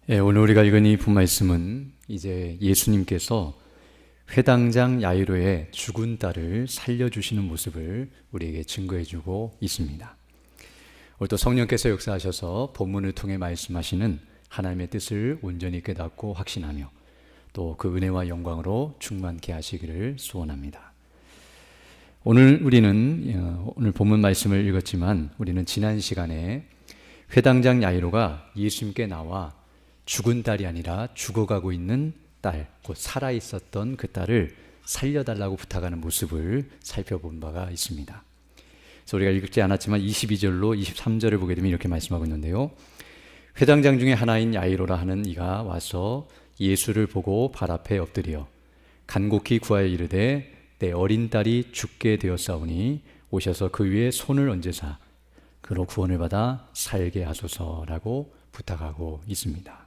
오늘 우리가 읽은 이 본말씀은 이제 예수님께서 회당장 야이로의 죽은 딸을 살려주시는 모습을 우리에게 증거해주고 있습니다. 오늘 또 성령께서 역사하셔서 본문을 통해 말씀하시는 하나님의 뜻을 온전히 깨닫고 확신하며 또 그 은혜와 영광으로 충만케 하시기를 소원합니다. 오늘 우리는 오늘 본문 말씀을 읽었지만 우리는 지난 시간에 회당장 야이로가 예수님께 나와 죽은 딸이 아니라 죽어가고 있는 딸, 곧 살아있었던 그 딸을 살려달라고 부탁하는 모습을 살펴본 바가 있습니다. 그래서 우리가 읽지 않았지만 22절로 23절을 보게 되면 이렇게 말씀하고 있는데요. 회당장 중에 하나인 야이로라 하는 이가 와서 예수를 보고 발 앞에 엎드려 간곡히 구하여 이르되 내 어린 딸이 죽게 되었사오니 오셔서 그 위에 손을 얹으사 그로 구원을 받아 살게 하소서라고 부탁하고 있습니다.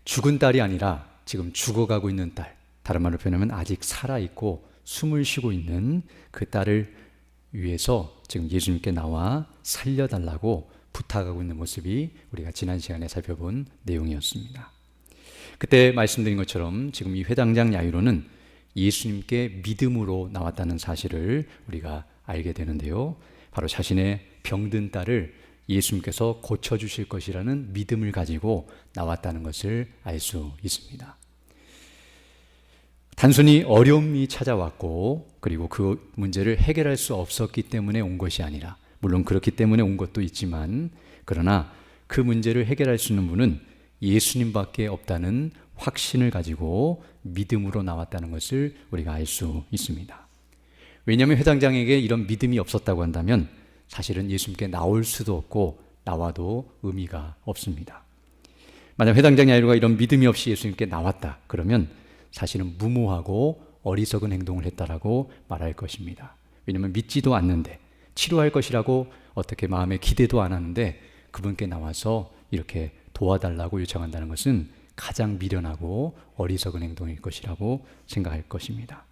죽은 딸이 아니라 지금 죽어가고 있는 딸, 다른 말로 표현하면 아직 살아있고 숨을 쉬고 있는 그 딸을 위해서 지금 예수님께 나와 살려달라고 부탁하고 있는 모습이 우리가 지난 시간에 살펴본 내용이었습니다. 그때 말씀드린 것처럼 지금 이 회당장 야이로는 예수님께 믿음으로 나왔다는 사실을 우리가 알게 되는데요. 바로 자신의 병든 딸을 예수님께서 고쳐주실 것이라는 믿음을 가지고 나왔다는 것을 알 수 있습니다. 단순히 어려움이 찾아왔고 그리고 그 문제를 해결할 수 없었기 때문에 온 것이 아니라, 물론 그렇기 때문에 온 것도 있지만, 그러나 그 문제를 해결할 수 있는 분은 예수님밖에 없다는 확신을 가지고 믿음으로 나왔다는 것을 우리가 알 수 있습니다. 왜냐하면 회당장에게 이런 믿음이 없었다고 한다면 사실은 예수님께 나올 수도 없고 나와도 의미가 없습니다. 만약 회당장 야이로가 이런 믿음이 없이 예수님께 나왔다 그러면 사실은 무모하고 어리석은 행동을 했다라고 말할 것입니다. 왜냐하면 믿지도 않는데, 치료할 것이라고 어떻게 마음에 기대도 안 하는데 그분께 나와서 이렇게 도와달라고 요청한다는 것은 가장 미련하고 어리석은 행동일 것이라고 생각할 것입니다.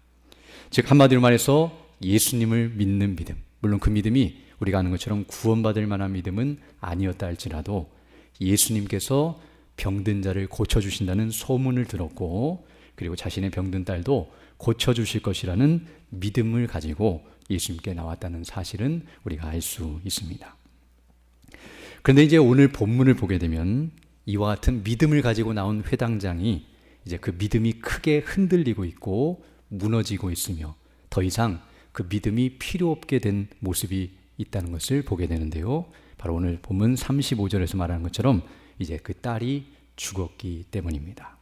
즉 한마디로 말해서 예수님을 믿는 믿음, 물론 그 믿음이 우리가 아는 것처럼 구원받을 만한 믿음은 아니었다 할지라도 예수님께서 병든 자를 고쳐주신다는 소문을 들었고 그리고 자신의 병든 딸도 고쳐주실 것이라는 믿음을 가지고 예수님께 나왔다는 사실은 우리가 알 수 있습니다. 그런데 이제 오늘 본문을 보게 되면 이와 같은 믿음을 가지고 나온 회당장이 이제 그 믿음이 크게 흔들리고 있고 무너지고 있으며 더 이상 그 믿음이 필요 없게 된 모습이 있다는 것을 보게 되는데요. 바로 오늘 본문 35절에서 말하는 것처럼 이제 그 딸이 죽었기 때문입니다.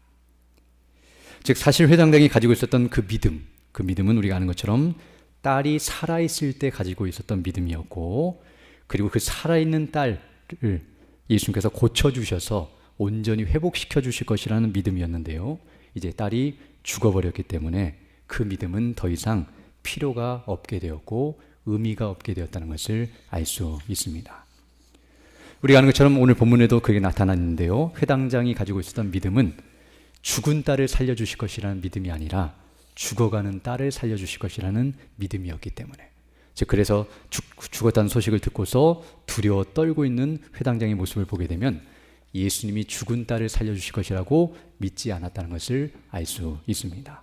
즉 사실 회당장이 가지고 있었던 그 믿음은 우리가 아는 것처럼 딸이 살아있을 때 가지고 있었던 믿음이었고, 그리고 그 살아있는 딸을 예수님께서 고쳐주셔서 온전히 회복시켜 주실 것이라는 믿음이었는데요. 이제 딸이 죽어버렸기 때문에 그 믿음은 더 이상 필요가 없게 되었고 의미가 없게 되었다는 것을 알 수 있습니다. 우리가 아는 것처럼 오늘 본문에도 그게 나타났는데요. 회당장이 가지고 있었던 믿음은 죽은 딸을 살려주실 것이라는 믿음이 아니라 죽어가는 딸을 살려주실 것이라는 믿음이었기 때문에, 즉 그래서 죽었다는 소식을 듣고서 두려워 떨고 있는 회당장의 모습을 보게 되면 예수님이 죽은 딸을 살려주실 것이라고 믿지 않았다는 것을 알 수 있습니다.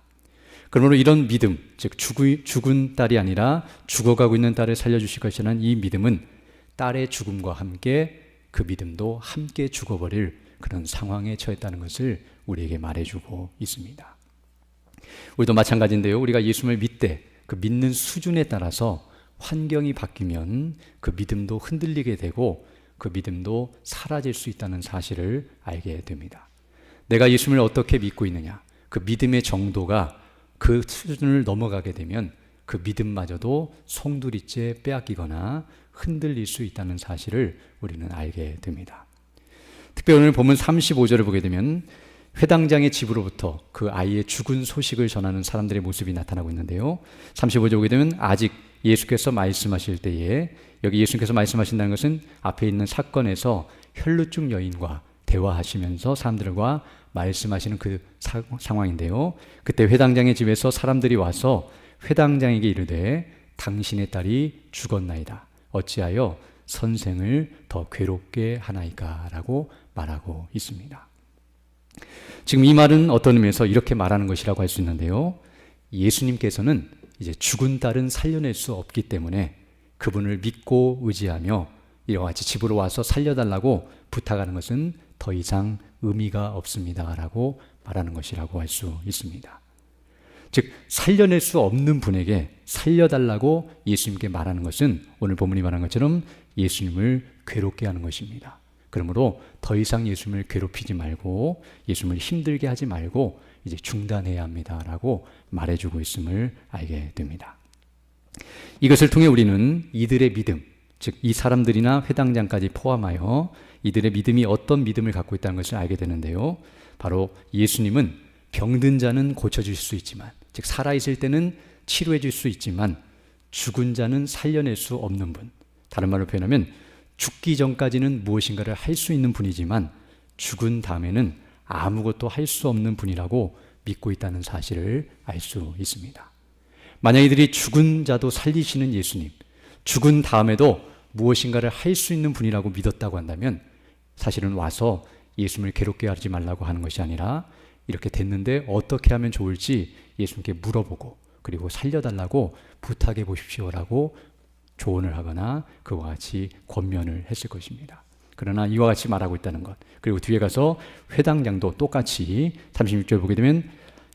그러므로 이런 믿음, 즉 죽은 딸이 아니라 죽어가고 있는 딸을 살려주실 것이라는 이 믿음은 딸의 죽음과 함께 그 믿음도 함께 죽어버릴 그런 상황에 처했다는 것을 우리에게 말해주고 있습니다. 우리도 마찬가지인데요. 우리가 예수님을 믿되 그 믿는 수준에 따라서 환경이 바뀌면 그 믿음도 흔들리게 되고 그 믿음도 사라질 수 있다는 사실을 알게 됩니다. 내가 예수님을 어떻게 믿고 있느냐, 그 믿음의 정도가 그 수준을 넘어가게 되면 그 믿음마저도 송두리째 빼앗기거나 흔들릴 수 있다는 사실을 우리는 알게 됩니다. 특별히 오늘 본문 35절을 보게 되면 회당장의 집으로부터 그 아이의 죽은 소식을 전하는 사람들의 모습이 나타나고 있는데요. 35절 보게 되면 아직 예수께서 말씀하실 때에, 여기 예수께서 말씀하신다는 것은 앞에 있는 사건에서 혈루증 여인과 대화하시면서 사람들과 말씀하시는 그 상황인데요. 그때 회당장의 집에서 사람들이 와서 회당장에게 이르되 당신의 딸이 죽었나이다. 어찌하여 선생을 더 괴롭게 하나이까 라고 말하고 있습니다. 지금 이 말은 어떤 의미에서 이렇게 말하는 것이라고 할 수 있는데요. 예수님께서는 이제 죽은 딸은 살려낼 수 없기 때문에 그분을 믿고 의지하며 이와 같이 집으로 와서 살려달라고 부탁하는 것은 더 이상 의미가 없습니다 라고 말하는 것이라고 할 수 있습니다. 즉 살려낼 수 없는 분에게 살려달라고 예수님께 말하는 것은 오늘 본문이 말한 것처럼 예수님을 괴롭게 하는 것입니다. 그러므로 더 이상 예수님을 괴롭히지 말고 예수님을 힘들게 하지 말고 이제 중단해야 합니다라고 말해주고 있음을 알게 됩니다. 이것을 통해 우리는 이들의 믿음, 즉 이 사람들이나 회당장까지 포함하여 이들의 믿음이 어떤 믿음을 갖고 있다는 것을 알게 되는데요. 바로 예수님은 병든 자는 고쳐줄 수 있지만, 즉 살아있을 때는 치료해 줄 수 있지만 죽은 자는 살려낼 수 없는 분, 다른 말로 표현하면 죽기 전까지는 무엇인가를 할 수 있는 분이지만 죽은 다음에는 아무것도 할 수 없는 분이라고 믿고 있다는 사실을 알 수 있습니다. 만약 이들이 죽은 자도 살리시는 예수님, 죽은 다음에도 무엇인가를 할 수 있는 분이라고 믿었다고 한다면 사실은 와서 예수님을 괴롭게 하지 말라고 하는 것이 아니라 이렇게 됐는데 어떻게 하면 좋을지 예수님께 물어보고 그리고 살려달라고 부탁해 보십시오라고 조언을 하거나 그와 같이 권면을 했을 것입니다. 그러나 이와 같이 말하고 있다는 것, 그리고 뒤에 가서 회당장도 똑같이 36절 보게 되면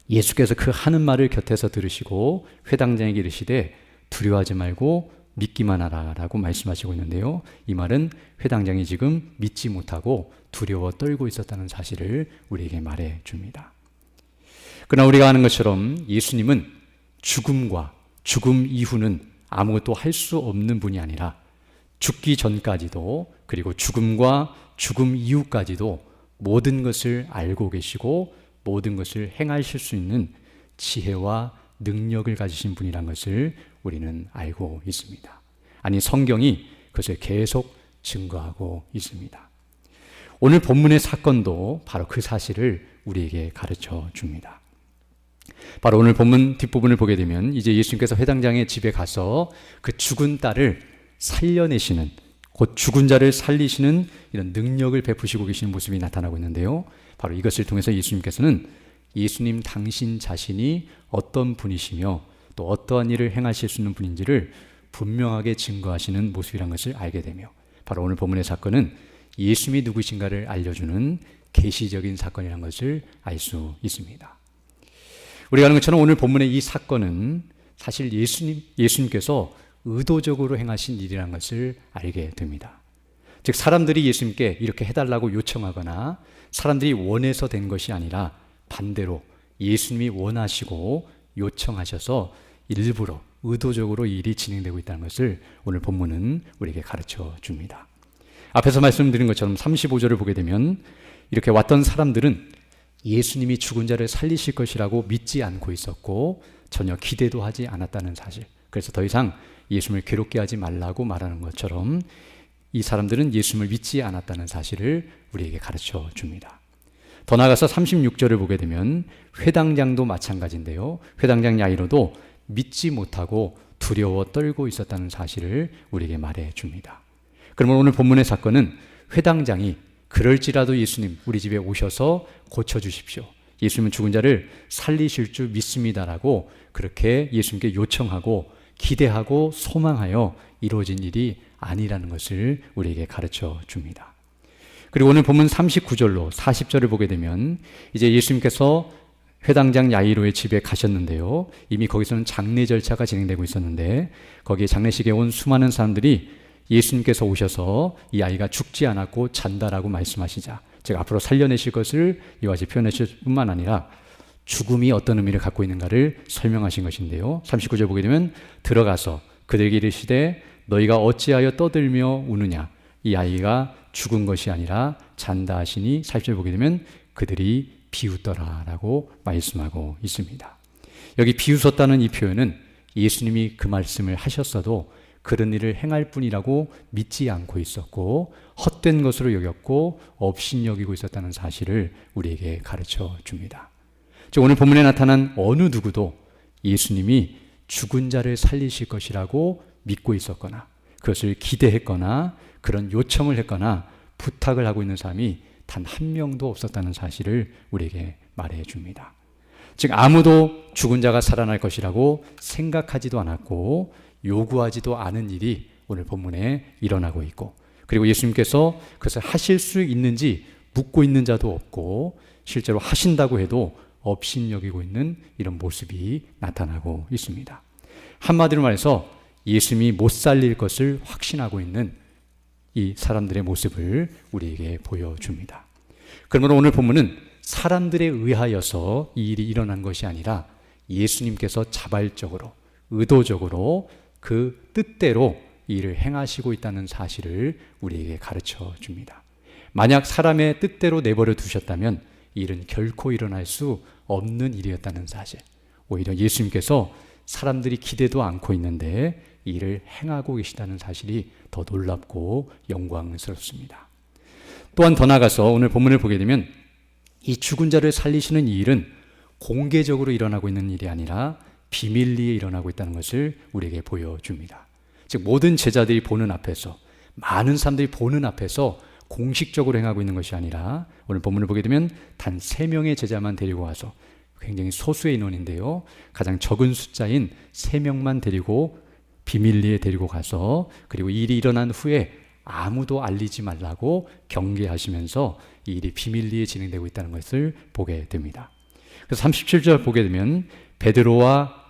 예수께서 그 하는 말을 곁에서 들으시고 회당장에게 이르시되 두려워하지 말고 믿기만 하라 라고 말씀하시고 있는데요. 이 말은 회당장이 지금 믿지 못하고 두려워 떨고 있었다는 사실을 우리에게 말해 줍니다. 그러나 우리가 아는 것처럼 예수님은 죽음과 죽음 이후는 아무것도 할 수 없는 분이 아니라 죽기 전까지도 그리고 죽음과 죽음 이후까지도 모든 것을 알고 계시고 모든 것을 행하실 수 있는 지혜와 능력을 가지신 분이란 것을 우리는 알고 있습니다. 아니 성경이 그것을 계속 증거하고 있습니다. 오늘 본문의 사건도 바로 그 사실을 우리에게 가르쳐 줍니다. 바로 오늘 본문 뒷부분을 보게 되면 이제 예수님께서 회당장의 집에 가서 그 죽은 딸을 살려내시는, 곧 죽은 자를 살리시는 이런 능력을 베푸시고 계시는 모습이 나타나고 있는데요. 바로 이것을 통해서 예수님께서는 예수님 당신 자신이 어떤 분이시며 또 어떠한 일을 행하실 수 있는 분인지를 분명하게 증거하시는 모습이라는 것을 알게 되며 바로 오늘 본문의 사건은 예수님이 누구신가를 알려주는 계시적인 사건이라는 것을 알 수 있습니다. 우리가 아는 것처럼 오늘 본문의 이 사건은 사실 예수님께서 의도적으로 행하신 일이라는 것을 알게 됩니다. 즉 사람들이 예수님께 이렇게 해달라고 요청하거나 사람들이 원해서 된 것이 아니라 반대로 예수님이 원하시고 요청하셔서 일부러 의도적으로 이 일이 진행되고 있다는 것을 오늘 본문은 우리에게 가르쳐 줍니다. 앞에서 말씀드린 것처럼 35절을 보게 되면 이렇게 왔던 사람들은 예수님이 죽은 자를 살리실 것이라고 믿지 않고 있었고 전혀 기대도 하지 않았다는 사실, 그래서 더 이상 예수님을 괴롭게 하지 말라고 말하는 것처럼 이 사람들은 예수님을 믿지 않았다는 사실을 우리에게 가르쳐 줍니다. 더 나아가서 36절을 보게 되면 회당장도 마찬가지인데요. 회당장 야이로도 믿지 못하고 두려워 떨고 있었다는 사실을 우리에게 말해 줍니다. 그러면 오늘 본문의 사건은 회당장이 그럴지라도 예수님 우리 집에 오셔서 고쳐주십시오, 예수님은 죽은 자를 살리실 줄 믿습니다라고 그렇게 예수님께 요청하고 기대하고 소망하여 이루어진 일이 아니라는 것을 우리에게 가르쳐 줍니다. 그리고 오늘 본문 39절로 40절을 보게 되면 이제 예수님께서 회당장 야이로의 집에 가셨는데요. 이미 거기서는 장례 절차가 진행되고 있었는데 거기에 장례식에 온 수많은 사람들이 예수님께서 오셔서 이 아이가 죽지 않았고 잔다라고 말씀하시자, 즉 앞으로 살려내실 것을 이와 같이 표현하실 뿐만 아니라 죽음이 어떤 의미를 갖고 있는가를 설명하신 것인데요. 39절 보게 되면 들어가서 그들에게 이르시되 너희가 어찌하여 떠들며 우느냐, 이 아이가 죽은 것이 아니라 잔다 하시니 40절 보게 되면 그들이 비웃더라라고 말씀하고 있습니다. 여기 비웃었다는 이 표현은 예수님이 그 말씀을 하셨어도 그런 일을 행할 뿐이라고 믿지 않고 있었고 헛된 것으로 여겼고 업신여기고 있었다는 사실을 우리에게 가르쳐 줍니다. 즉 오늘 본문에 나타난 어느 누구도 예수님이 죽은 자를 살리실 것이라고 믿고 있었거나 그것을 기대했거나 그런 요청을 했거나 부탁을 하고 있는 사람이 단 한 명도 없었다는 사실을 우리에게 말해 줍니다. 즉 아무도 죽은 자가 살아날 것이라고 생각하지도 않았고 요구하지도 않은 일이 오늘 본문에 일어나고 있고, 그리고 예수님께서 그것을 하실 수 있는지 묻고 있는 자도 없고 실제로 하신다고 해도 업신여기고 있는 이런 모습이 나타나고 있습니다. 한마디로 말해서 예수님이 못 살릴 것을 확신하고 있는 이 사람들의 모습을 우리에게 보여줍니다. 그러므로 오늘 본문은 사람들에 의하여서 이 일이 일어난 것이 아니라 예수님께서 자발적으로 의도적으로 그 뜻대로 이 일을 행하시고 있다는 사실을 우리에게 가르쳐 줍니다. 만약 사람의 뜻대로 내버려 두셨다면 이 일은 결코 일어날 수 없는 일이었다는 사실, 오히려 예수님께서 사람들이 기대도 않고 있는데 이 일을 행하고 계시다는 사실이 더 놀랍고 영광스럽습니다. 또한 더 나아가서 오늘 본문을 보게 되면 이 죽은 자를 살리시는 이 일은 공개적으로 일어나고 있는 일이 아니라 비밀리에 일어나고 있다는 것을 우리에게 보여줍니다. 즉 모든 제자들이 보는 앞에서, 많은 사람들이 보는 앞에서 공식적으로 행하고 있는 것이 아니라 오늘 본문을 보게 되면 단 3명의 제자만 데리고 와서, 굉장히 소수의 인원인데요, 가장 적은 숫자인 3명만 데리고 비밀리에 데리고 가서, 그리고 이 일이 일어난 후에 아무도 알리지 말라고 경계하시면서 이 일이 비밀리에 진행되고 있다는 것을 보게 됩니다. 그래서 37절 보게 되면 베드로와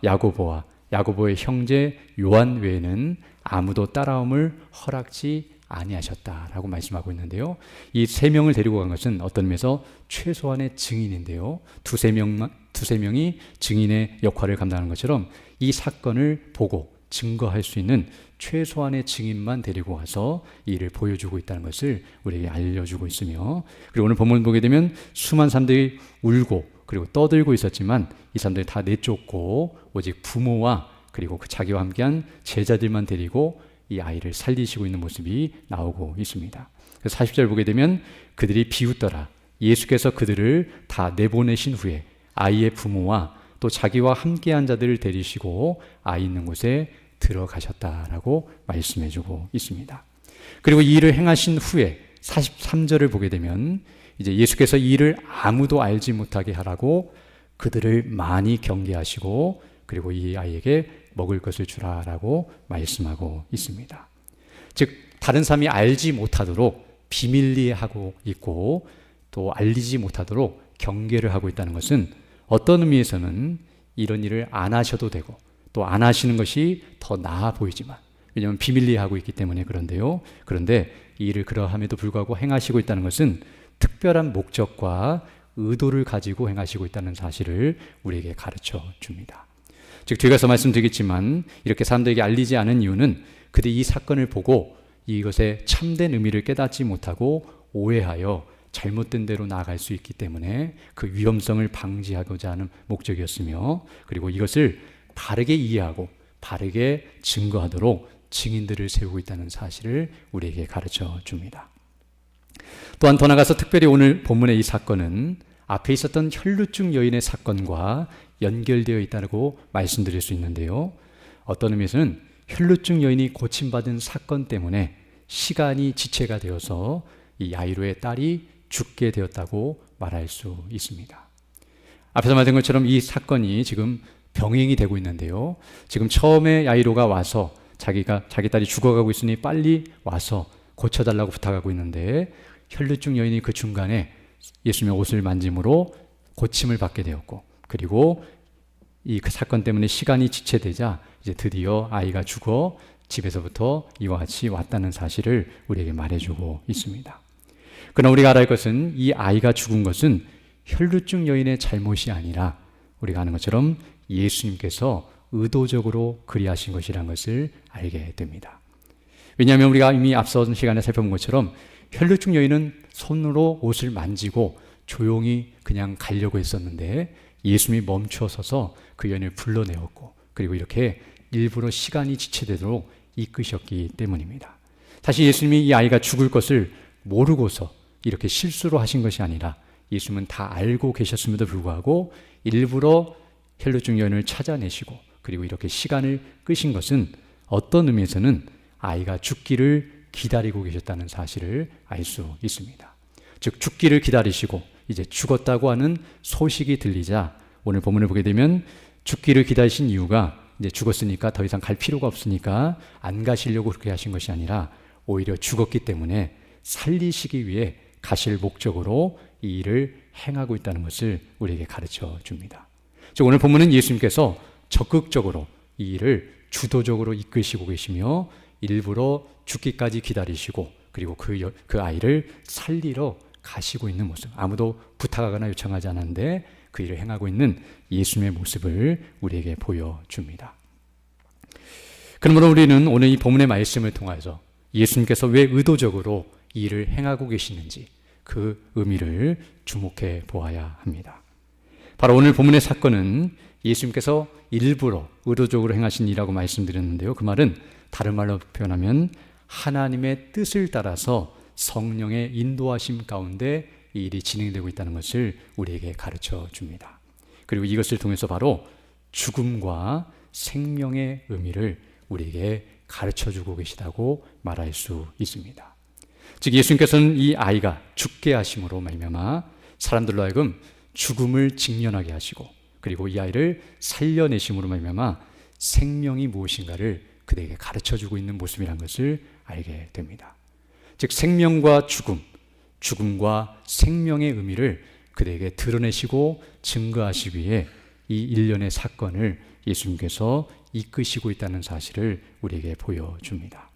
야고보의 형제 요한 외에는 아무도 따라옴을 허락지 아니하셨다라고 말씀하고 있는데요, 이 3명을 데리고 간 것은 어떤 의미에서 최소한의 증인인데요, 두세 명이 증인의 역할을 감당하는 것처럼 이 사건을 보고 증거할 수 있는 최소한의 증인만 데리고 와서 이 일을 보여주고 있다는 것을 우리에게 알려주고 있으며, 그리고 오늘 본문 보게 되면 수많은 사람들이 울고 그리고 떠들고 있었지만 이 사람들이 다 내쫓고 오직 부모와 그리고 그 자기와 함께한 제자들만 데리고 이 아이를 살리시고 있는 모습이 나오고 있습니다. 그래서 40절 보게 되면 그들이 비웃더라. 예수께서 그들을 다 내보내신 후에 아이의 부모와 또 자기와 함께한 자들을 데리시고 아이 있는 곳에 들어가셨다라고 말씀해주고 있습니다. 그리고 이 일을 행하신 후에 43절을 보게 되면 이제 예수께서 이 일을 아무도 알지 못하게 하라고 그들을 많이 경계하시고 그리고 이 아이에게 먹을 것을 주라라고 말씀하고 있습니다. 즉 다른 사람이 알지 못하도록 비밀리에 하고 있고 또 알리지 못하도록 경계를 하고 있다는 것은 어떤 의미에서는 이런 일을 안 하셔도 되고 또 안 하시는 것이 더 나아 보이지만, 왜냐하면 비밀리에 하고 있기 때문에 그런데요, 그런데 이 일을 그러함에도 불구하고 행하시고 있다는 것은 특별한 목적과 의도를 가지고 행하시고 있다는 사실을 우리에게 가르쳐 줍니다. 즉 뒤에 가서 말씀드리겠지만 이렇게 사람들에게 알리지 않은 이유는 그들이 이 사건을 보고 이것의 참된 의미를 깨닫지 못하고 오해하여 잘못된 대로 나아갈 수 있기 때문에 그 위험성을 방지하고자 하는 목적이었으며, 그리고 이것을 바르게 이해하고 바르게 증거하도록 증인들을 세우고 있다는 사실을 우리에게 가르쳐 줍니다. 또한 더 나아가서 특별히 오늘 본문의 이 사건은 앞에 있었던 혈루증 여인의 사건과 연결되어 있다고 말씀드릴 수 있는데요, 어떤 의미에서는 혈루증 여인이 고침받은 사건 때문에 시간이 지체가 되어서 이 야이로의 딸이 죽게 되었다고 말할 수 있습니다. 앞에서 말한 것처럼 이 사건이 지금 병행이 되고 있는데요, 지금 처음에 야이로가 와서 자기 딸이 죽어가고 있으니 빨리 와서 고쳐달라고 부탁하고 있는데 혈루증 여인이 그 중간에 예수님의 옷을 만짐으로 고침을 받게 되었고, 그리고 이 그 사건 때문에 시간이 지체되자 이제 드디어 아이가 죽어 집에서부터 이와 같이 왔다는 사실을 우리에게 말해주고 있습니다. 그러나 우리가 알아야 할 것은 이 아이가 죽은 것은 혈루증 여인의 잘못이 아니라 우리가 아는 것처럼 예수님께서 의도적으로 그리하신 것이라는 것을 알게 됩니다. 왜냐하면 우리가 이미 앞선 시간에 살펴본 것처럼 혈루증 여인은 손으로 옷을 만지고 조용히 그냥 가려고 했었는데 예수님이 멈춰서서 그 여인을 불러내었고, 그리고 이렇게 일부러 시간이 지체되도록 이끄셨기 때문입니다. 사실 예수님이 이 아이가 죽을 것을 모르고서 이렇게 실수로 하신 것이 아니라 예수님은 다 알고 계셨음에도 불구하고 일부러 혈루증 여인을 찾아내시고 그리고 이렇게 시간을 끄신 것은 어떤 의미에서는 아이가 죽기를 기다리고 계셨다는 사실을 알 수 있습니다. 즉 죽기를 기다리시고 이제 죽었다고 하는 소식이 들리자 오늘 본문을 보게 되면 죽기를 기다리신 이유가 이제 죽었으니까 더 이상 갈 필요가 없으니까 안 가시려고 그렇게 하신 것이 아니라 오히려 죽었기 때문에 살리시기 위해 가실 목적으로 이 일을 행하고 있다는 것을 우리에게 가르쳐 줍니다. 즉 오늘 본문은 예수님께서 적극적으로 이 일을 주도적으로 이끄시고 계시며 일부러 죽기까지 기다리시고 그리고 그 아이를 살리러 가시고 있는 모습, 아무도 부탁하거나 요청하지 않았는데 그 일을 행하고 있는 예수님의 모습을 우리에게 보여줍니다. 그러므로 우리는 오늘 이 본문의 말씀을 통해서 예수님께서 왜 의도적으로 이 일을 행하고 계시는지 그 의미를 주목해 보아야 합니다. 바로 오늘 본문의 사건은 예수님께서 일부러 의도적으로 행하신 일이라고 말씀드렸는데요. 그 말은 다른 말로 표현하면 하나님의 뜻을 따라서 성령의 인도하심 가운데 이 일이 진행되고 있다는 것을 우리에게 가르쳐 줍니다. 그리고 이것을 통해서 바로 죽음과 생명의 의미를 우리에게 가르쳐 주고 계시다고 말할 수 있습니다. 즉 예수님께서는 이 아이가 죽게 하심으로 말미암아 사람들로 하여금 죽음을 직면하게 하시고 그리고 이 아이를 살려내심으로 말미암아 생명이 무엇인가를 그들에게 가르쳐 주고 있는 모습이라는 것을 알게 됩니다. 즉 생명과 죽음, 죽음과 생명의 의미를 그들에게 드러내시고 증거하시기 위해 이 일련의 사건을 예수님께서 이끄시고 있다는 사실을 우리에게 보여줍니다.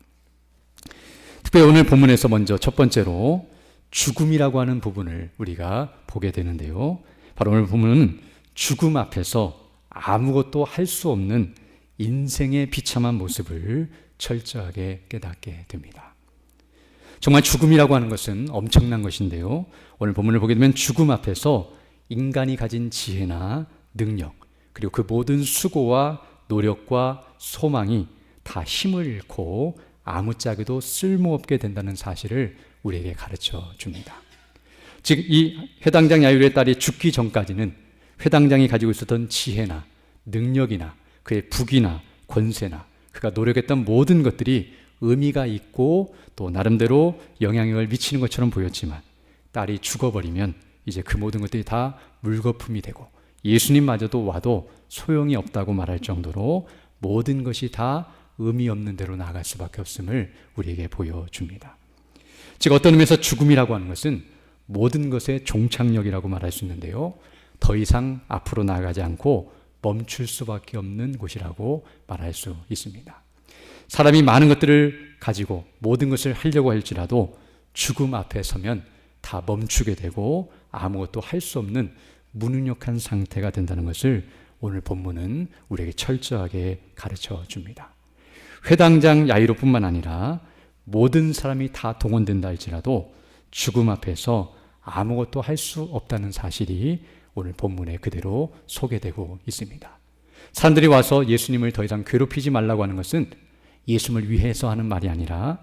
특별히 오늘 본문에서 먼저 첫 번째로 죽음이라고 하는 부분을 우리가 보게 되는데요. 바로 오늘 본문은 죽음 앞에서 아무것도 할 수 없는 인생의 비참한 모습을 철저하게 깨닫게 됩니다. 정말 죽음이라고 하는 것은 엄청난 것인데요. 오늘 본문을 보게 되면 죽음 앞에서 인간이 가진 지혜나 능력 그리고 그 모든 수고와 노력과 소망이 다 힘을 잃고 아무짝에도 쓸모없게 된다는 사실을 우리에게 가르쳐 줍니다. 즉 이 회당장 야이로의 딸이 죽기 전까지는 회당장이 가지고 있었던 지혜나 능력이나 그의 부귀나 권세나 그가 노력했던 모든 것들이 의미가 있고 또 나름대로 영향력을 미치는 것처럼 보였지만 딸이 죽어버리면 이제 그 모든 것들이 다 물거품이 되고 예수님마저도 와도 소용이 없다고 말할 정도로 모든 것이 다 의미 없는 대로 나아갈 수밖에 없음을 우리에게 보여줍니다. 즉 어떤 의미에서 죽음이라고 하는 것은 모든 것의 종착역이라고 말할 수 있는데요. 더 이상 앞으로 나아가지 않고 멈출 수밖에 없는 곳이라고 말할 수 있습니다. 사람이 많은 것들을 가지고 모든 것을 하려고 할지라도 죽음 앞에 서면 다 멈추게 되고 아무것도 할 수 없는 무능력한 상태가 된다는 것을 오늘 본문은 우리에게 철저하게 가르쳐 줍니다. 회당장 야이로뿐만 아니라 모든 사람이 다 동원된다 할지라도 죽음 앞에서 아무것도 할 수 없다는 사실이 오늘 본문에 그대로 소개되고 있습니다. 사람들이 와서 예수님을 더 이상 괴롭히지 말라고 하는 것은 예수님을 위해서 하는 말이 아니라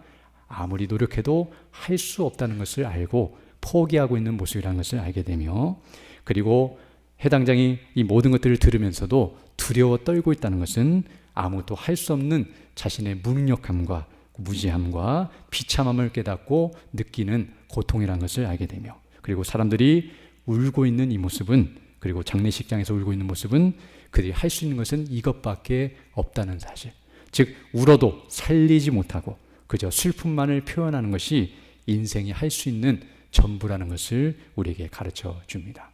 아무리 노력해도 할 수 없다는 것을 알고 포기하고 있는 모습이라는 것을 알게 되며 그리고 해당장이 이 모든 것들을 들으면서도 두려워 떨고 있다는 것은 아무것도 할 수 없는 자신의 무능력함과 무지함과 비참함을 깨닫고 느끼는 고통이라는 것을 알게 되며 그리고 사람들이 울고 있는 이 모습은 그리고 장례식장에서 울고 있는 모습은 그들이 할 수 있는 것은 이것밖에 없다는 사실, 즉 울어도 살리지 못하고 그저 슬픔만을 표현하는 것이 인생이 할 수 있는 전부라는 것을 우리에게 가르쳐 줍니다.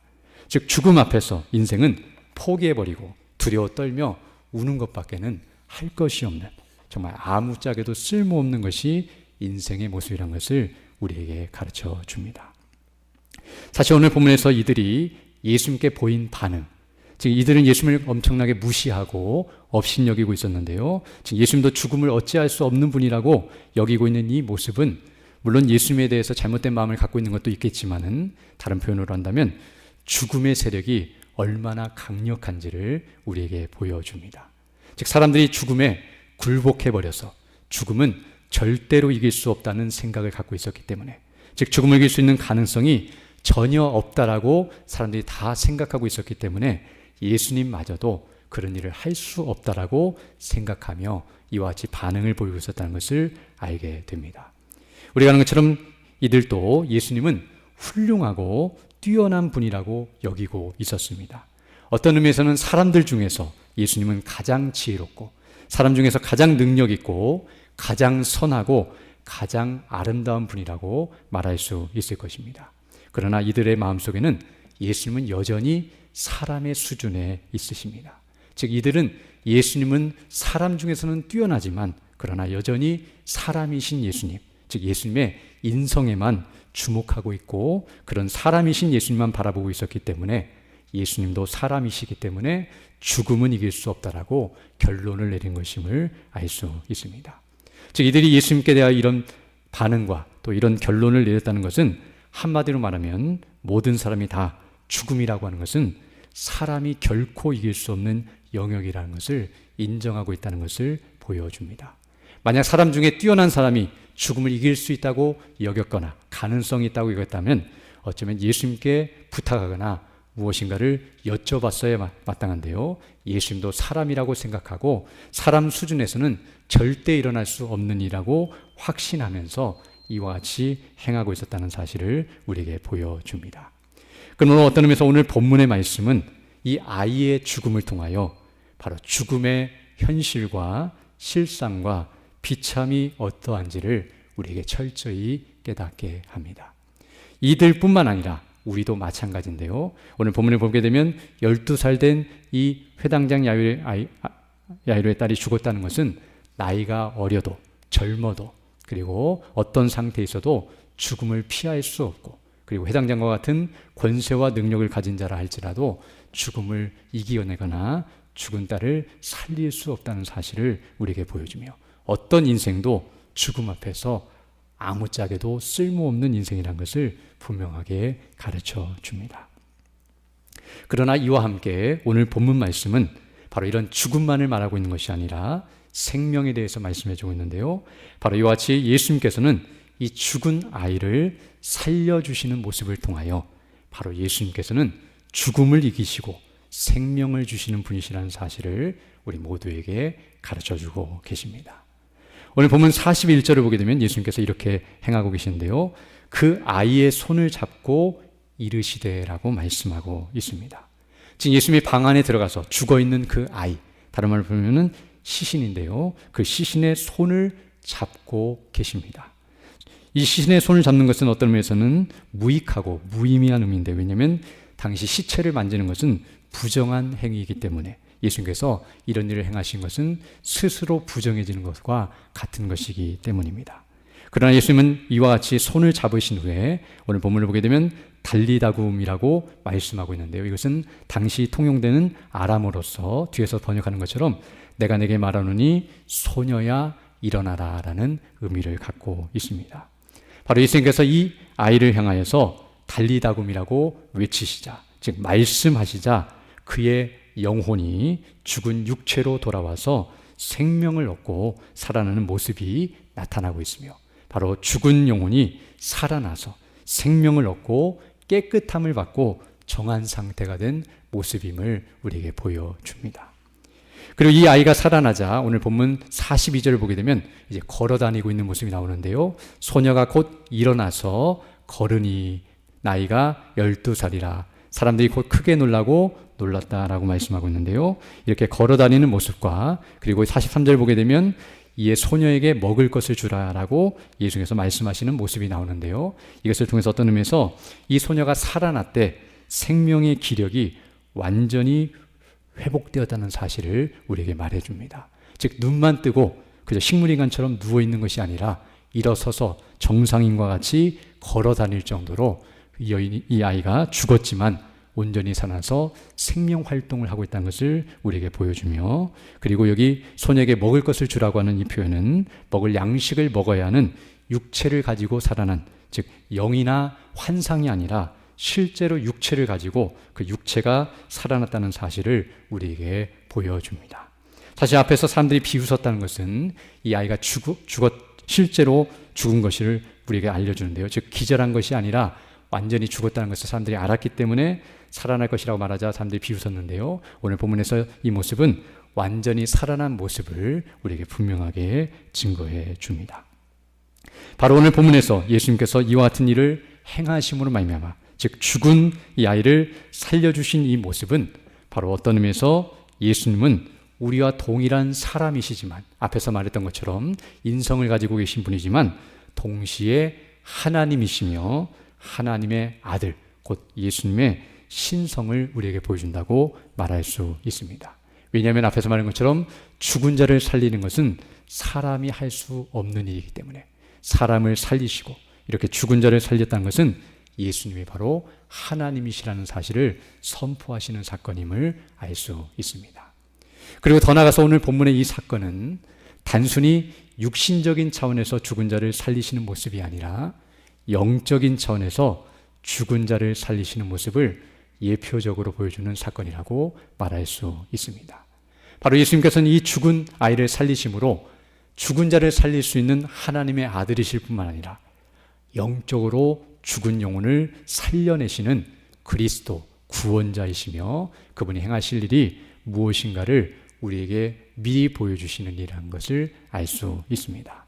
즉 죽음 앞에서 인생은 포기해버리고 두려워 떨며 우는 것밖에는 할 것이 없는 정말 아무짝에도 쓸모없는 것이 인생의 모습이라는 것을 우리에게 가르쳐 줍니다. 사실 오늘 본문에서 이들이 예수님께 보인 반응, 즉 이들은 예수님을 엄청나게 무시하고 업신여기고 있었는데요. 즉 예수님도 죽음을 어찌할 수 없는 분이라고 여기고 있는 이 모습은 물론 예수님에 대해서 잘못된 마음을 갖고 있는 것도 있겠지만은 다른 표현으로 한다면 죽음의 세력이 얼마나 강력한지를 우리에게 보여줍니다. 즉 사람들이 죽음에 굴복해버려서 죽음은 절대로 이길 수 없다는 생각을 갖고 있었기 때문에 즉 죽음을 이길 수 있는 가능성이 전혀 없다라고 사람들이 다 생각하고 있었기 때문에 예수님마저도 그런 일을 할 수 없다라고 생각하며 이와 같이 반응을 보이고 있었다는 것을 알게 됩니다. 우리가 아는 것처럼 이들도 예수님은 훌륭하고 뛰어난 분이라고 여기고 있었습니다. 어떤 의미에서는 사람들 중에서 예수님은 가장 지혜롭고 사람 중에서 가장 능력 있고 가장 선하고 가장 아름다운 분이라고 말할 수 있을 것입니다. 그러나 이들의 마음속에는 예수님은 여전히 사람의 수준에 있으십니다. 즉 이들은 예수님은 사람 중에서는 뛰어나지만 그러나 여전히 사람이신 예수님, 즉 예수님의 인성에만 주목하고 있고 그런 사람이신 예수님만 바라보고 있었기 때문에 예수님도 사람이시기 때문에 죽음은 이길 수 없다라고 결론을 내린 것임을 알 수 있습니다. 즉 이들이 예수님께 대하여 이런 반응과 또 이런 결론을 내렸다는 것은 한마디로 말하면 모든 사람이 다 죽음이라고 하는 것은 사람이 결코 이길 수 없는 영역이라는 것을 인정하고 있다는 것을 보여줍니다. 만약 사람 중에 뛰어난 사람이 죽음을 이길 수 있다고 여겼거나 가능성이 있다고 여겼다면 어쩌면 예수님께 부탁하거나 무엇인가를 여쭤봤어야 마땅한데요. 예수님도 사람이라고 생각하고 사람 수준에서는 절대 일어날 수 없는 일이라고 확신하면서 이와 같이 행하고 있었다는 사실을 우리에게 보여줍니다. 그러므로 어떤 의미에서 오늘 본문의 말씀은 이 아이의 죽음을 통하여 바로 죽음의 현실과 실상과 비참이 어떠한지를 우리에게 철저히 깨닫게 합니다. 이들뿐만 아니라 우리도 마찬가지인데요. 오늘 본문을 보게 되면 12살 된 이 회당장 야이로의 딸이 죽었다는 것은 나이가 어려도 젊어도 그리고 어떤 상태에 있어도 죽음을 피할 수 없고 그리고 회당장과 같은 권세와 능력을 가진 자라 할지라도 죽음을 이겨내거나 죽은 딸을 살릴 수 없다는 사실을 우리에게 보여주며 어떤 인생도 죽음 앞에서 아무짝에도 쓸모없는 인생이라는 것을 분명하게 가르쳐 줍니다. 그러나 이와 함께 오늘 본문 말씀은 바로 이런 죽음만을 말하고 있는 것이 아니라 생명에 대해서 말씀해 주고 있는데요. 바로 이와 같이 예수님께서는 이 죽은 아이를 살려주시는 모습을 통하여 바로 예수님께서는 죽음을 이기시고 생명을 주시는 분이시라는 사실을 우리 모두에게 가르쳐 주고 계십니다. 오늘 본문 41절을 보게 되면 예수님께서 이렇게 행하고 계시는데요. 그 아이의 손을 잡고 이르시되라고 말씀하고 있습니다. 지금 예수님이 방 안에 들어가서 죽어있는 그 아이, 다른 말로 보면은 시신인데요. 그 시신의 손을 잡고 계십니다. 이 시신의 손을 잡는 것은 어떤 의미에서는 무익하고 무의미한 의미인데 왜냐하면 당시 시체를 만지는 것은 부정한 행위이기 때문에 예수님께서 이런 일을 행하신 것은 스스로 부정해지는 것과 같은 것이기 때문입니다. 그러나 예수님은 이와 같이 손을 잡으신 후에 오늘 본문을 보게 되면 달리다굼이라고 말씀하고 있는데요. 이것은 당시 통용되는 아람어로서 뒤에서 번역하는 것처럼 내가 내게 말하노니 소녀야 일어나라 라는 의미를 갖고 있습니다. 바로 예수님께서 이 아이를 향하여서 달리다굼이라고 외치시자, 즉 말씀하시자 그의 영혼이 죽은 육체로 돌아와서 생명을 얻고 살아나는 모습이 나타나고 있으며 바로 죽은 영혼이 살아나서 생명을 얻고 깨끗함을 받고 정한 상태가 된 모습임을 우리에게 보여줍니다. 그리고 이 아이가 살아나자 오늘 본문 42절을 보게 되면 이제 걸어 다니고 있는 모습이 나오는데요. 소녀가 곧 일어나서 걸으니 나이가 12살이라 사람들이 곧 크게 놀랐다라고 말씀하고 있는데요. 이렇게 걸어 다니는 모습과 그리고 43절 보게 되면 이에 소녀에게 먹을 것을 주라라고 예수께서 말씀하시는 모습이 나오는데요. 이것을 통해서 어떤 의미에서 이 소녀가 살아났대 생명의 기력이 완전히 회복되었다는 사실을 우리에게 말해줍니다. 즉 눈만 뜨고 그저 식물인간처럼 누워있는 것이 아니라 일어서서 정상인과 같이 걸어 다닐 정도로 이 아이가 죽었지만 온전히 살아나서 생명활동을 하고 있다는 것을 우리에게 보여주며 그리고 여기 소녀에게 먹을 것을 주라고 하는 이 표현은 먹을 양식을 먹어야 하는 육체를 가지고 살아난 즉 영이나 환상이 아니라 실제로 육체를 가지고 그 육체가 살아났다는 사실을 우리에게 보여줍니다. 사실 앞에서 사람들이 비웃었다는 것은 이 아이가 실제로 죽은 것을 우리에게 알려주는데요. 즉 기절한 것이 아니라 완전히 죽었다는 것을 사람들이 알았기 때문에 살아날 것이라고 말하자 사람들이 비웃었는데요. 오늘 본문에서 이 모습은 완전히 살아난 모습을 우리에게 분명하게 증거해 줍니다. 바로 오늘 본문에서 예수님께서 이와 같은 일을 행하심으로 말미암아, 즉 죽은 이 아이를 살려주신 이 모습은 바로 어떤 의미에서 예수님은 우리와 동일한 사람이시지만, 앞에서 말했던 것처럼 인성을 가지고 계신 분이지만 동시에 하나님이시며 하나님의 아들, 곧 예수님의 신성을 우리에게 보여준다고 말할 수 있습니다. 왜냐하면 앞에서 말한 것처럼 죽은 자를 살리는 것은 사람이 할 수 없는 일이기 때문에, 사람을 살리시고 이렇게 죽은 자를 살렸다는 것은 예수님이 바로 하나님이시라는 사실을 선포하시는 사건임을 알 수 있습니다. 그리고 더 나아가서 오늘 본문의 이 사건은 단순히 육신적인 차원에서 죽은 자를 살리시는 모습이 아니라 영적인 차원에서 죽은 자를 살리시는 모습을 예표적으로 보여주는 사건이라고 말할 수 있습니다. 바로 예수님께서는 이 죽은 아이를 살리심으로 죽은 자를 살릴 수 있는 하나님의 아들이실 뿐만 아니라 영적으로 죽은 영혼을 살려내시는 그리스도 구원자이시며, 그분이 행하실 일이 무엇인가를 우리에게 미리 보여주시는 일이라는 것을 알 수 있습니다.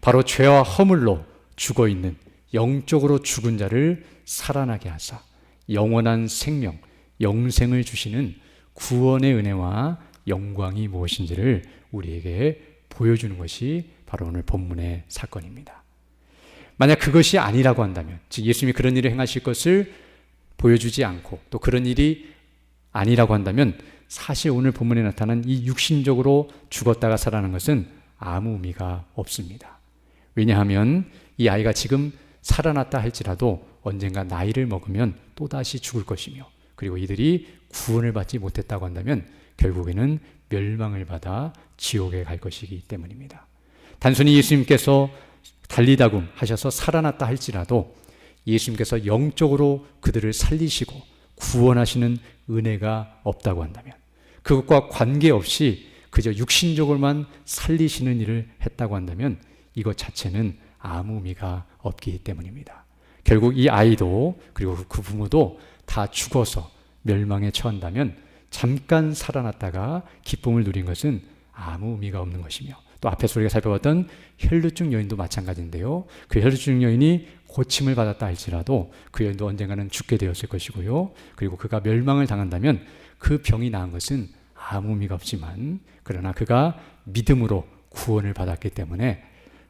바로 죄와 허물로 죽어있는 영적으로 죽은 자를 살아나게 하사 영원한 생명, 영생을 주시는 구원의 은혜와 영광이 무엇인지를 우리에게 보여주는 것이 바로 오늘 본문의 사건입니다. 만약 그것이 아니라고 한다면, 즉 예수님이 그런 일을 행하실 것을 보여주지 않고 또 그런 일이 아니라고 한다면 사실 오늘 본문에 나타난 이 육신적으로 죽었다가 살아나는 것은 아무 의미가 없습니다. 왜냐하면 이 아이가 지금 살아났다 할지라도 언젠가 나이를 먹으면 또다시 죽을 것이며, 그리고 이들이 구원을 받지 못했다고 한다면 결국에는 멸망을 받아 지옥에 갈 것이기 때문입니다. 단순히 예수님께서 달리다금 하셔서 살아났다 할지라도 예수님께서 영적으로 그들을 살리시고 구원하시는 은혜가 없다고 한다면, 그것과 관계없이 그저 육신적으로만 살리시는 일을 했다고 한다면 이것 자체는 아무 의미가 없기 때문입니다. 결국 이 아이도 그리고 그 부모도 다 죽어서 멸망에 처한다면 잠깐 살아났다가 기쁨을 누린 것은 아무 의미가 없는 것이며, 또 앞에서 우리가 살펴봤던 혈루증 여인도 마찬가지인데요. 그 혈루증 여인이 고침을 받았다 할지라도 그 여인도 언젠가는 죽게 되었을 것이고요. 그리고 그가 멸망을 당한다면 그 병이 나은 것은 아무 의미가 없지만, 그러나 그가 믿음으로 구원을 받았기 때문에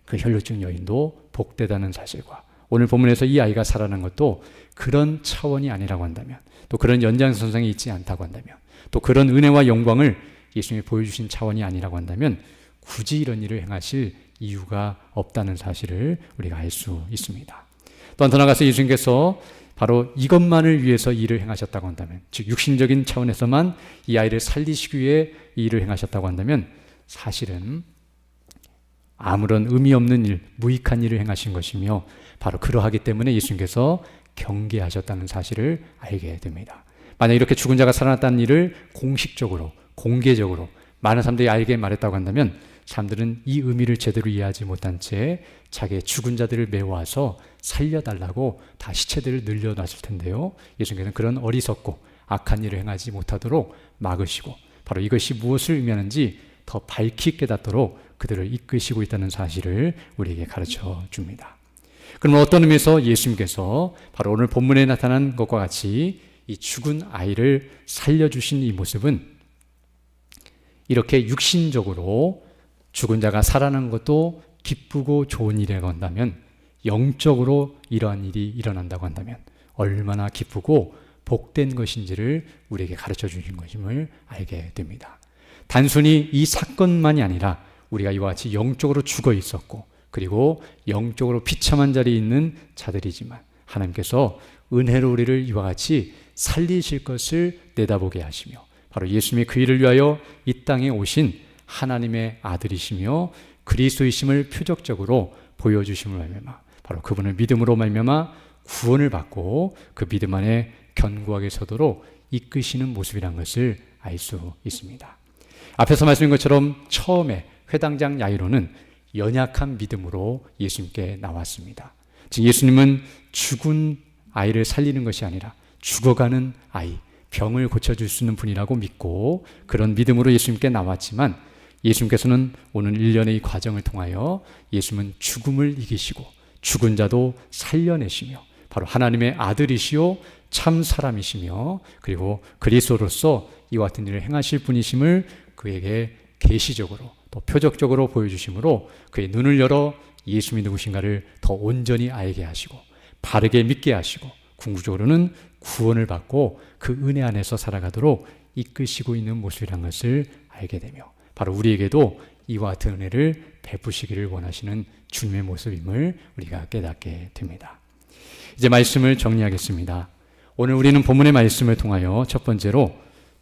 그 혈루증 여인도 복되다는 사실과, 오늘 본문에서 이 아이가 살아난 것도 그런 차원이 아니라고 한다면, 또 그런 연장선상에 있지 않다고 한다면, 또 그런 은혜와 영광을 예수님이 보여주신 차원이 아니라고 한다면 굳이 이런 일을 행하실 이유가 없다는 사실을 우리가 알 수 있습니다. 또한 더 나아가서 예수님께서 바로 이것만을 위해서 이 일을 행하셨다고 한다면, 즉 육신적인 차원에서만 이 아이를 살리시기 위해 이 일을 행하셨다고 한다면 사실은 아무런 의미 없는 일, 무익한 일을 행하신 것이며, 바로 그러하기 때문에 예수님께서 경계하셨다는 사실을 알게 됩니다. 만약 이렇게 죽은 자가 살아났다는 일을 공식적으로, 공개적으로 많은 사람들이 알게 말했다고 한다면 사람들은 이 의미를 제대로 이해하지 못한 채 자기의 죽은 자들을 메워와서 살려달라고 다 시체들을 늘려놨을 텐데요. 예수님께서는 그런 어리석고 악한 일을 행하지 못하도록 막으시고, 바로 이것이 무엇을 의미하는지 더 밝히 깨닫도록 그들을 이끄시고 있다는 사실을 우리에게 가르쳐 줍니다. 그러면 어떤 의미에서 예수님께서 바로 오늘 본문에 나타난 것과 같이 이 죽은 아이를 살려주신 이 모습은 이렇게 육신적으로 죽은 자가 살아나는 것도 기쁘고 좋은 일이라고 한다면, 영적으로 이러한 일이 일어난다고 한다면 얼마나 기쁘고 복된 것인지를 우리에게 가르쳐 주신 것임을 알게 됩니다. 단순히 이 사건만이 아니라 우리가 이와 같이 영적으로 죽어 있었고, 그리고 영적으로 비참한 자리에 있는 자들이지만 하나님께서 은혜로 우리를 이와 같이 살리실 것을 내다보게 하시며, 바로 예수님이 그 일을 위하여 이 땅에 오신 하나님의 아들이시며 그리스도이심을 표적적으로 보여주심을 말미암아 바로 그분을 믿음으로 말미암아 구원을 받고 그 믿음 안에 견고하게 서도록 이끄시는 모습이란 것을 알 수 있습니다. 앞에서 말씀드린 것처럼 처음에 회당장 야이로는 연약한 믿음으로 예수님께 나왔습니다. 즉 예수님은 죽은 아이를 살리는 것이 아니라 죽어가는 아이, 병을 고쳐줄 수 있는 분이라고 믿고 그런 믿음으로 예수님께 나왔지만 예수님께서는 오늘 일련의 이 과정을 통하여 예수님은 죽음을 이기시고 죽은 자도 살려내시며 바로 하나님의 아들이시요 참 사람이시며 그리고 그리스도로서 이와 같은 일을 행하실 분이심을 그에게 계시적으로 또 표적적으로 보여주심으로 그의 눈을 열어 예수님이 누구신가를 더 온전히 알게 하시고 바르게 믿게 하시고 궁극적으로는 구원을 받고 그 은혜 안에서 살아가도록 이끄시고 있는 모습이라는 것을 알게 되며 바로 우리에게도 이와 같은 은혜를 베푸시기를 원하시는 주님의 모습임을 우리가 깨닫게 됩니다. 이제 말씀을 정리하겠습니다. 오늘 우리는 본문의 말씀을 통하여 첫 번째로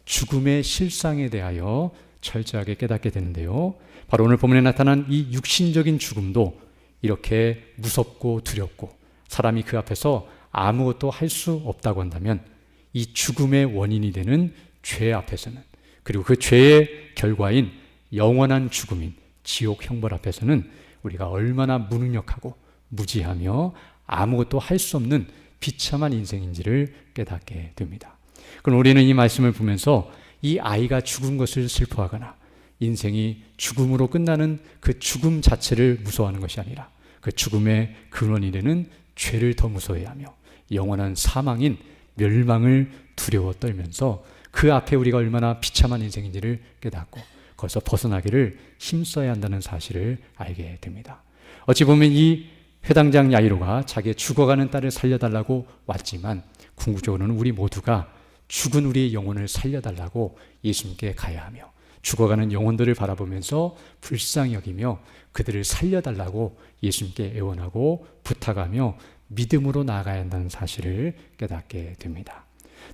죽음의 실상에 대하여 철저하게 깨닫게 되는데요. 바로 오늘 본문에 나타난 이 육신적인 죽음도 이렇게 무섭고 두렵고 사람이 그 앞에서 아무것도 할 수 없다고 한다면 이 죽음의 원인이 되는 죄 앞에서는 그리고 그 죄의 결과인 영원한 죽음인 지옥 형벌 앞에서는 우리가 얼마나 무능력하고 무지하며 아무것도 할 수 없는 비참한 인생인지를 깨닫게 됩니다. 그럼 우리는 이 말씀을 보면서 이 아이가 죽은 것을 슬퍼하거나 인생이 죽음으로 끝나는 그 죽음 자체를 무서워하는 것이 아니라 그 죽음의 근원이 되는 죄를 더 무서워해야 하며 영원한 사망인 멸망을 두려워 떨면서 그 앞에 우리가 얼마나 비참한 인생인지를 깨닫고 거기서 벗어나기를 힘써야 한다는 사실을 알게 됩니다. 어찌 보면 이 회당장 야이로가 자기의 죽어가는 딸을 살려달라고 왔지만 궁극적으로는 우리 모두가 죽은 우리의 영혼을 살려달라고 예수님께 가야 하며 죽어가는 영혼들을 바라보면서 불쌍히 여기며 그들을 살려달라고 예수님께 애원하고 부탁하며 믿음으로 나아가야 한다는 사실을 깨닫게 됩니다.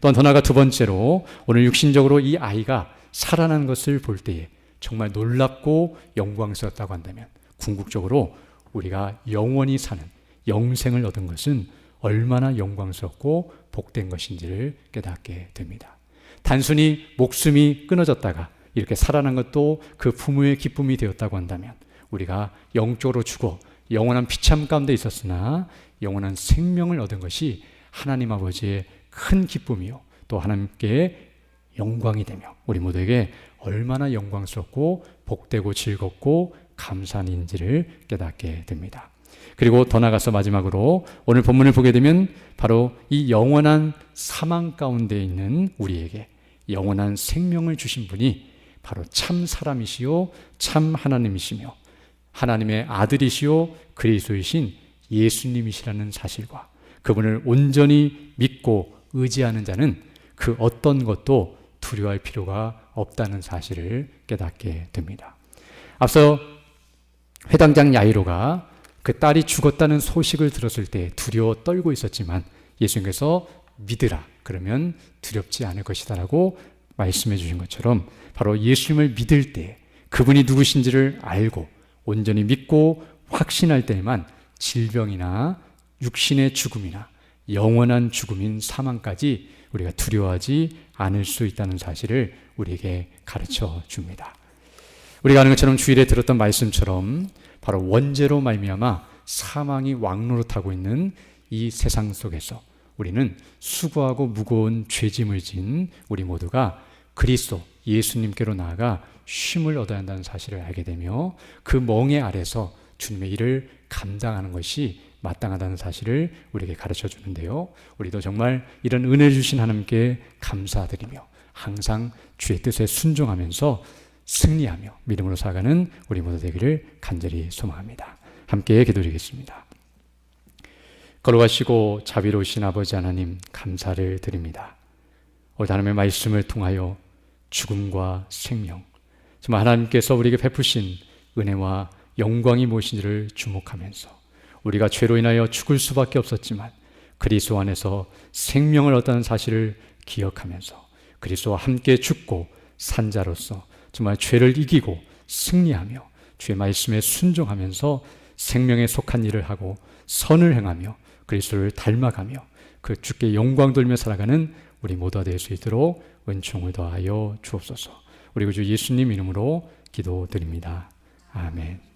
또한 더 나아가 두 번째로 오늘 육신적으로 이 아이가 살아난 것을 볼 때에 정말 놀랍고 영광스럽다고 한다면 궁극적으로 우리가 영원히 사는 영생을 얻은 것은 얼마나 영광스럽고 복된 것인지를 깨닫게 됩니다. 단순히 목숨이 끊어졌다가 이렇게 살아난 것도 그 부모의 기쁨이 되었다고 한다면 우리가 영적으로 죽어 영원한 비참 가운데 있었으나 영원한 생명을 얻은 것이 하나님 아버지의 큰 기쁨이요 또 하나님께 영광이 되며 우리 모두에게 얼마나 영광스럽고 복되고 즐겁고 감사한 일인지를 깨닫게 됩니다. 그리고 더 나아가서 마지막으로 오늘 본문을 보게 되면 바로 이 영원한 사망 가운데 있는 우리에게 영원한 생명을 주신 분이 바로 참 사람이시요 참 하나님이시며 하나님의 아들이시요 그리스도이신 예수님이시라는 사실과 그분을 온전히 믿고 의지하는 자는 그 어떤 것도 두려워할 필요가 없다는 사실을 깨닫게 됩니다. 앞서 회당장 야이로가 그 딸이 죽었다는 소식을 들었을 때 두려워 떨고 있었지만 예수님께서 믿으라 그러면 두렵지 않을 것이다 라고 말씀해 주신 것처럼 바로 예수님을 믿을 때 그분이 누구신지를 알고 온전히 믿고 확신할 때에만 질병이나 육신의 죽음이나 영원한 죽음인 사망까지 우리가 두려워하지 않을 수 있다는 사실을 우리에게 가르쳐 줍니다. 우리가 아는 것처럼 주일에 들었던 말씀처럼 바로 원죄로 말미암아 사망이 왕노릇하고 있는 이 세상 속에서 우리는 수고하고 무거운 죄짐을 진 우리 모두가 그리스도 예수님께로 나아가 쉼을 얻어야 한다는 사실을 알게 되며 그 멍에 아래서 주님의 일을 감당하는 것이 마땅하다는 사실을 우리에게 가르쳐 주는데요. 우리도 정말 이런 은혜 주신 하나님께 감사드리며 항상 주의 뜻에 순종하면서 승리하며 믿음으로 살아가는 우리 모두 되기를 간절히 소망합니다. 함께 기도드리겠습니다. 거룩하시고 자비로우신 아버지 하나님 감사를 드립니다. 오늘 하나님의 말씀을 통하여 죽음과 생명 정말 하나님께서 우리에게 베푸신 은혜와 영광이 무엇인지를 주목하면서 우리가 죄로 인하여 죽을 수밖에 없었지만 그리스도 안에서 생명을 얻다는 사실을 기억하면서 그리스도와 함께 죽고 산 자로서 정말 죄를 이기고 승리하며 주의 말씀에 순종하면서 생명에 속한 일을 하고 선을 행하며 그리스도를 닮아가며 그 주께 영광 돌며 살아가는 우리 모두가 될 수 있도록 은총을 더하여 주옵소서. 우리 구주 예수님 이름으로 기도드립니다. 아멘.